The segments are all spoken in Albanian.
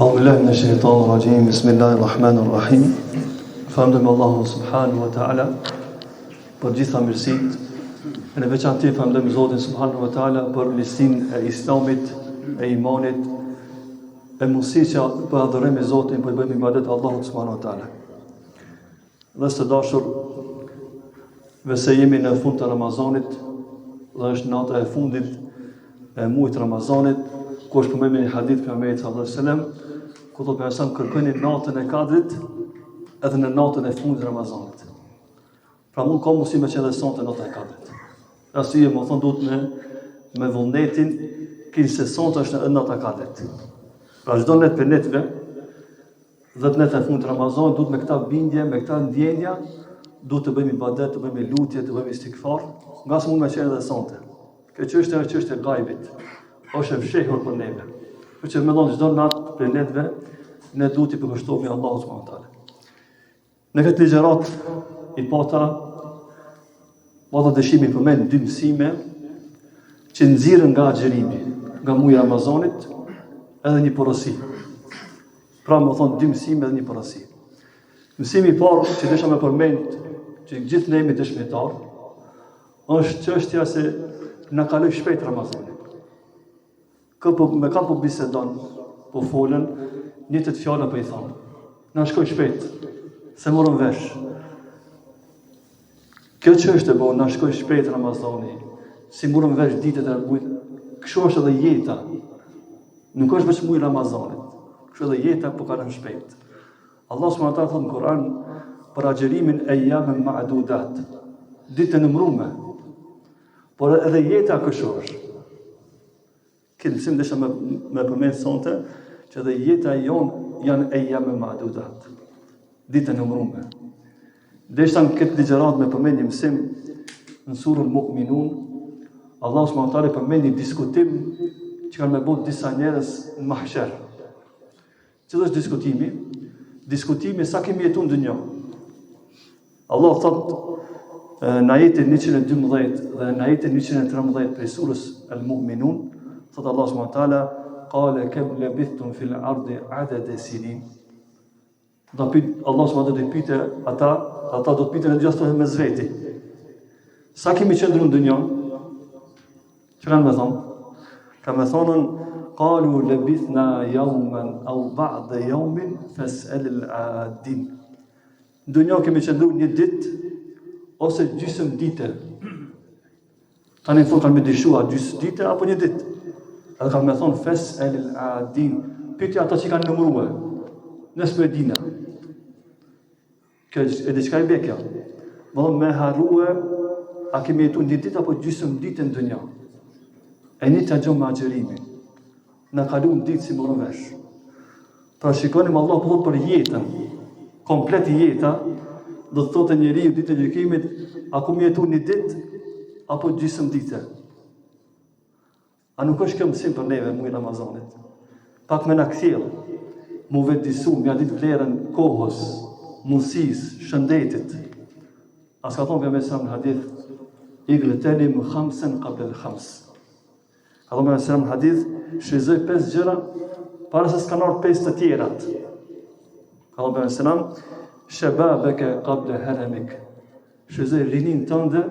أعوذ بالله من الشيطان الرجيم بسم الله الرحمن الرحيم Falënderojmë Allahun subhanahu wa ta'ala për gjitha mirësitë. Në veçantë falënderojmë Zotin subhanahu wa ta'ala për listinë e Islamit, e imanit, e mundësisë që për adhurojmë Zotin, për bëjmë ibadet Allahut subhanahu wa ta'ala. Dhe së dashur, vese jemi në fund të Ramazanit, dhe është nata e fundit e muajit Ramazanit, ku është përmendur një hadith pejgamberit sallallahu alaihi wasallam, ku thotë pejgamberi kërkoni natën e Kadrit edhe në natën e fundit të Ramazanit. Pra mund ka mundësi me qenë sonte natën e Kadrit. Arsye më thonë duhet me vullnetin kinë se sonte është në natën e Kadrit. Pra çdo net për netve, 10 net e fundit të Ramazanit duhet me këta bindje, me këta ndjenja, duhet të bëjmë ibadet, të bëjmë lutje, të bëjmë istighfar, nga se mund me qenë edhe sonte. Kjo çështje është çështje e gajbit. Është e fshehur për neve. Për që me thonë çdo natë për netve, ne duhet i përkushtohemi Allahut subhanahu wa taala. Në këtë ligjerat i pata dëshimi përmend dy mësime që nxirren nga agjerimi, nga muaji i Ramazanit, edhe një porosi. Pra më thonë dy mësime edhe një porosi. Mësimi i parë që desha me përmend, që gjithë ne jemi dëshmitar, është çështja se na kaloi shpejt Ramazani. Me kam po bisedon, po folën, njëtët fjalla po i thonë. Na shkoj shpejt, se morëm vesh. Kjo që është e bo, na shkoj shpejt Ramazani, si morëm vesh ditët e mujt, kështu është edhe jeta. Nuk është veç muaj Ramazanit, kështu edhe jeta po kalon shpejt. Allah subhanahu wa taala thotë në Kur'an për agjerimin e jamën ma'dudat, ditë e numërume, por edhe jeta kështu është. Këtë mësim desha me përmend sonte, që edhe jeta jonë janë e jamën ma'dudat, ditë e numërume. Desha në këtë ligjerat me përmend një mësim në surën Mu'minun, Allah subhanahu wa taala përmend një diskutim që kanë me bërë disa njerëz në mahsher. Cili është diskutimi? Diskutimi sa kemi jetuar në dunjë. Allah thotë në ajetin 112 dhe në ajetin 113 prej surës Al-Mu'minun, thotë Allah subhanahu wa taala, qala kam labithtum fil ardi adada sinin. Allah subhanahu wa taala do të pyete ata do të pyeten në gjithë me zveti. Sa kemi qëndruar në dunjë? Çfarë kanë me thonë? Kanë me thonën qalu labithna yawman aw ba'da yawmin fas'al al-'adin. Në dunjë kemi qëndruar një ditë ose gjysmë dite. Tani fund kanë me dyshuar gjysmë dite apo një ditë. Edhe kanë me thonë fas'al al-'adin. Pyetja ata që kanë numëruar. Nësë për dina. Kjo e diçka i bekja. Më thonë me harue, a kemi jetu një dit apo gjysmë ditë në dënja. E një të gjohë me agjerimin. Në kalu në ditë si morën vesh. Pra shikonim Allah po thotë për jetën, komplet jeta, do të thotë njeri u ditë e gjykimit, a kemi jetu një ditë apo gjysmë ditë. A nuk është kjo mësim për neve muaj Ramazanit. Pak me në këthjelë, mu vetë disu, mja ditë vlerën kohës, mundësis, shëndetit. As ka thonë pejgamberi sallallahu alaihi wasallam në hadith, igleteni më khamsen qabla al-khams. Ka thonë pejgamberi sallallahu alaihi wasallam në hadith, shfrytëzoj 5 gjëra para se s'kan ardhur 5 të tjerat. Ka thonë pejgamberi sallallahu alaihi wasallam, shababaka qabla haramik. Shfrytëzoj rinin tënde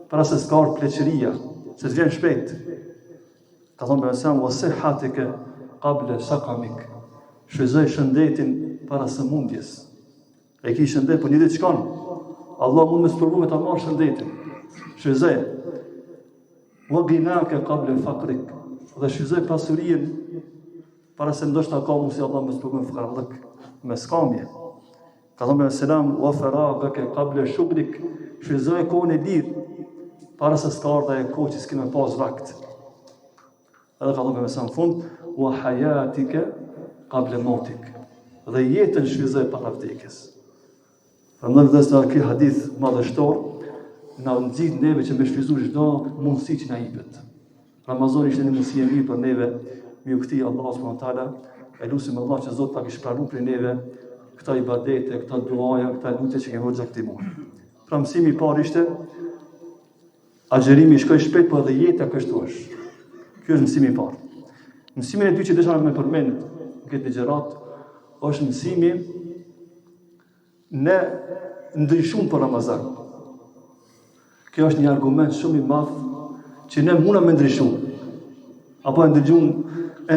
para se s'ka ardhur pleqëria, se të vjen shpejt. Ka thonë pejgamberi sallallahu alaihi wasallam, wa sihhatika qabla saqamik. Shfrytëzoj shëndetin para sëmundjes. E ki shëndet, për një ditë shkon. Allah mund me spërvu me ta marrë shëndetin. Shfrytëzoj. Wa ghinaka qabla faqrik. Dhe shfrytëzoj pasurien para se ndoshta ka mundsi Allah me spërvu me fqarllëk, me skamje. Ka thonë me selam wa faragaka qabla shughlik. Shfrytëzoj kohën e lirë para se s'ka ardha e kohë që s'kemë pas vakt. Edhe ka thonë me selam fund wa hayatika qabla mautik. Dhe jetën shfrytëzoj para vdekjes. Prandaj dhe sa ky hadith madhështor na nxit neve që me shfrytëzuar çdo mundësi që na jepet. Ramazani ishte një mundësi e mirë për neve, me u kthie Allahu subhanahu wa taala, e lutim Allah që Zoti ta kishë pranuar për neve këta ibadete, këta duaja, këta lutje që kemi bërë gjatë këtij muaji. Pra mësimi i parë ishte agjerimi shkoi shpejt, por edhe jeta kështu është. Ky është mësimi i parë. Mësimin e dytë që desha me përmend në këtë ligjërat është mësimi ne ndryshum për Ramazan. Kjo është një argument shumë i madh që ne mundam me ndryshu. Apo e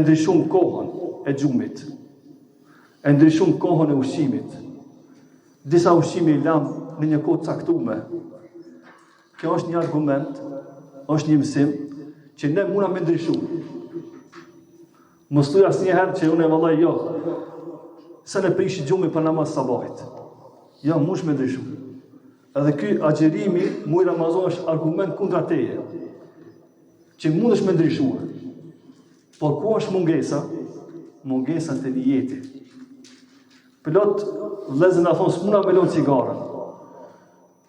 ndryshum kohën e gjumit. E ndryshum kohën e ushqimit. Disa ushqime i lam në një kohë caktuar. Kjo është një argument, është një mësim që ne mundam me ndryshu. Mos thuaj asnjëherë që unë vallai jo. Se ne prishi gjumi për namaz sabahit. Jo, mush me ndryshu. Edhe ky agjerimi muaj Ramazan është argument kundra teje. Që mundesh me ndryshu. Por ku është mungesa? Mungesa te dijeti. Pilot vëllezër na thon s'muna me lon cigaren.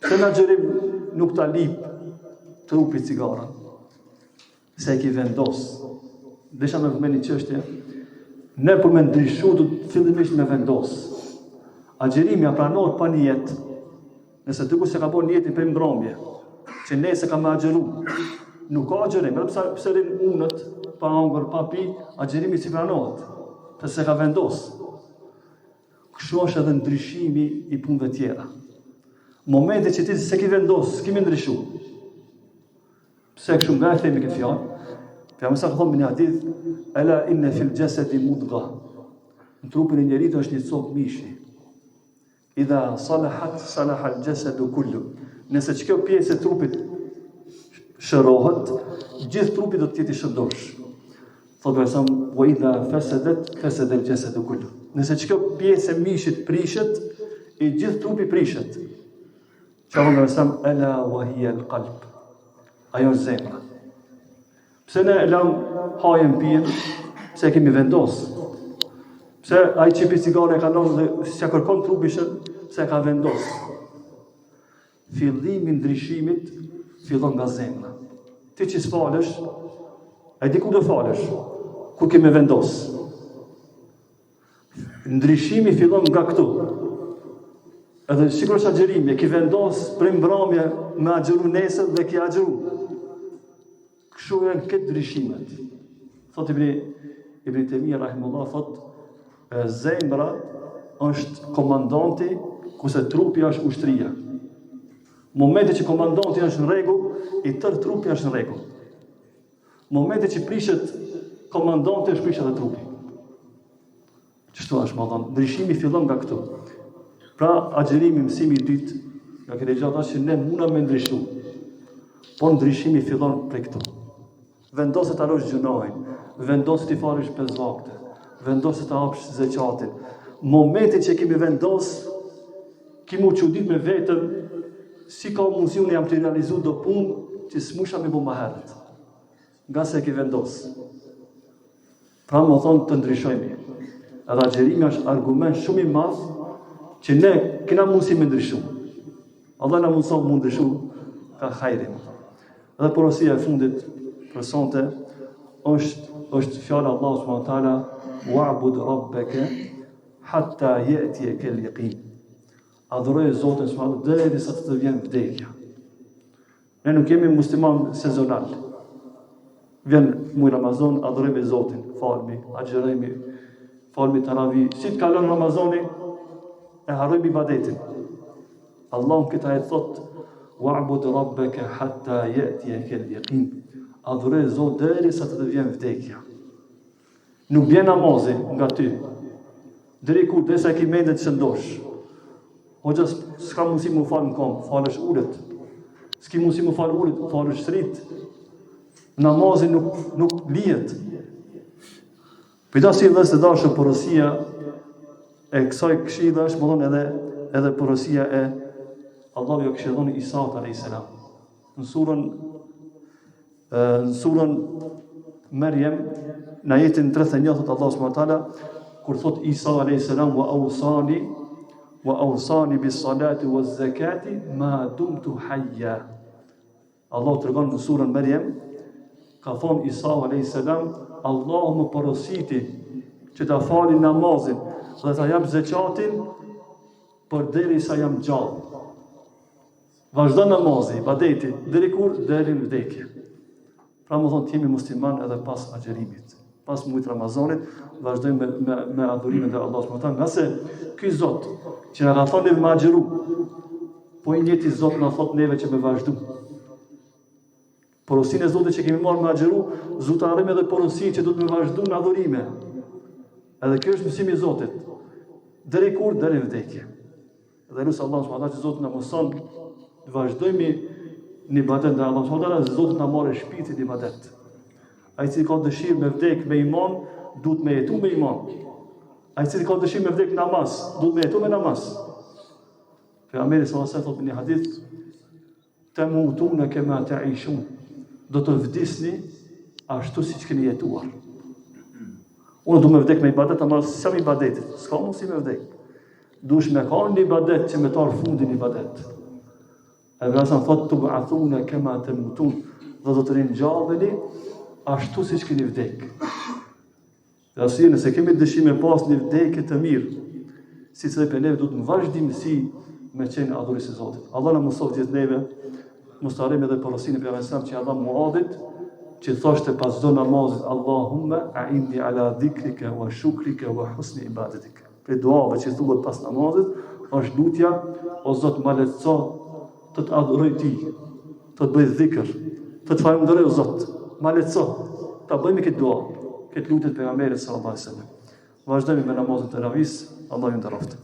Se na xherim nuk ta lip trupi cigaren. Se e ki vendos. Desha me përmend një çështje. Ne për me ndryshu do të fillimisht me vendos. Agjerimi pranohet pa nijet. Nëse dikush se ka bën niyetin për mbrëmje, që nesër ka më agjeru, nuk ka agjerim, edhe pse rin unët, pa hangër, pa pi, agjerimi si pranohet, pse ka vendos. Kështu është edhe ndryshimi i punëve tjera. Momente që ti se ki vendos, s'ki me ndryshu. Pse kështu nga e themi këtë fjalë? Pejgamberi sa ka thonë në hadith, ala inna fil jasadi mudgha. Në trupin e njeriut është një copë mishi. Idha salahat salaha al-jasadu kullu. Nëse çka pjesë e trupit shërohet, gjithë trupi do të jetë i shëndosh. Thotë besam, wa idha fasadat fasada al-jasadu kullu. Nëse çka pjesë e mishit prishet, i gjithë trupi prishet. Çfarë besam ala wa hiya al-qalb. Ajo është zemra. Pse ne lam hajën pijen, pse kemi vendos. Pse ai që pi cigare ka lënë dhe s'ja kërkon trupi se ka vendos. Fillimi i ndryshimit fillon nga zemra. Ti që s'falesh, ai di ku do falesh? Ku ke me vendos. Ndryshimi fillon nga këtu. Edhe sigurisht agjerimi, e ki vendos për mbrëmje me agjeru nesër dhe ki agjeru. Kështu janë këtë ndryshimet. Thot Ibn Taymija rahimullah thot zemra është komandanti, kurse trupi është ushtria. Momenti që komandanti është në rregull, i tërë trupi është në rregull. Momenti që prishet komandanti është prishet edhe trupi. Çështu është, më thon, ndryshimi fillon nga këtu. Pra, agjerimi mësimi i dytë, nga këtë gjatë është që ne mundam me ndryshu. Por ndryshimi fillon prej këtu. Vendoset ta lësh gjunohin, vendoset i falësh 5 vakte, vendoset ta hapësh zakatin. Momentin që kemi vendos, kemi u çudit me vetëm, si ka mundësi unë jam të realizu do punë që s'musha me bu më herët. Nga se ke vendos. Pra më thonë të ndryshojmi. Edhe agjerimi është argument shumë i madh që ne kena mundësi me ndryshu. Allah na mundëson më ndryshu ka hajrin. Edhe porosia e fundit për sonte është fjala Allahu subhanahu wa taala wa'bud rabbaka hatta ya'tiyaka al-yaqin. Adhuroj Zotin subhanahu wa taala derisa të vjen vdekja. Ne nuk jemi musliman sezonal. Vjen muaj Ramazan, adhurojmë Zotin, falmi, agjerojmë, falmi taravih. Si të kalon Ramazani, e harrojmë ibadetin. Allahu këtë ajet thot wa'bud rabbaka hatta ya'tiyaka al-yaqin. Adhuroj Zotin derisa të vjen vdekja. Nuk bjen namazi nga ty. Deri kur derisa ki mendet që ndosh. Hoxha s'ka mundësi më falë në kom, falësh ullet. S'ki mundësi më falë ullet, falësh srit. Namazi nuk lihet. Pita si dhe se dashë porosia e kësaj këshilla është më thonë edhe porosia e Allahu jo këshillon Isa a.s. Në surën Maryam, në ajetin 31 thot Allah subhanahu wa taala, kur thot Isa a.s. wa awsani bis salati waz zakati ma dumtu hayya. Allah tregon në surën Maryam, ka thonë Isa a.s. Allah më porositi që ta fali namazin dhe ta jap zakatin për derisa jam gjallë. Vazhdo namazi, ibadeti, deri kur? Deri në vdekje. Pra më thonë, t'jemi musliman edhe pas agjerimit. Pas mujtë Ramazanit, vazhdojmë me adhurimin dhe Allah s.w.t. Nga se ky Zot, që na ka thonë neve me agjeru, po i njëti Zot na thot neve që me vazhdu. Porosinë e Zotit që kemi marrë me agjeru, zutarim edhe porosinë që duhet me vazhdu në adhurime. Edhe kjo është mësimi i Zotit. Deri kur? Deri në vdekje. Dhe lusë Allah s.w.t. që Zotit na mëson të vazhdojmë në ibadet dhe Allah s.w.t. Zotit na marrë shpirtin e ibadet. Ai cili ka dëshirë me vdek me iman, duhet me jetu me iman. Ai cili ka dëshirë me vdek namaz, duhet me jetu me namaz. Pejgamberi sallallahu alajhi wasallam thotë në një hadith, "Tamutuna kama ta'ishun." Do të vdisni ashtu siç keni jetuar. Unë du me vdek me ibadet, ama s'jam ibadetit, s'ka mundësi me vdek. Dush me ka një ibadet që me tarë fundin ibadet. E vrasan thotë të ba'athuna kama tamutun, dhe do të rinjalleni ashtu si që keni vdek. Dhe asyje, nëse kemi dëshime pas një vdekje të mirë, si që dhe për neve du të në vazhdimësi me qenë adhurisë i Zotit. Allah në mësov gjithë neve, mustarim edhe porosinë për Mesam që Allah Muadit, që thoshte pas do namazit, Allahumme a'inni ala dhikrike wa shukrike wa husni ibadetik. Për duave që thuhet pas namazit, është lutja, o Zot ma lehtëso të të adhuroj ti, të të bëj dhikr, të të falënderoj o Zot. Ma lehtëso, ta bëjmë këtë dua, këtë lutje të pejgamberit sallallahu alajhi wasallam. Vazhdojmë me namazin e tarawis, Allah ju nderoftë.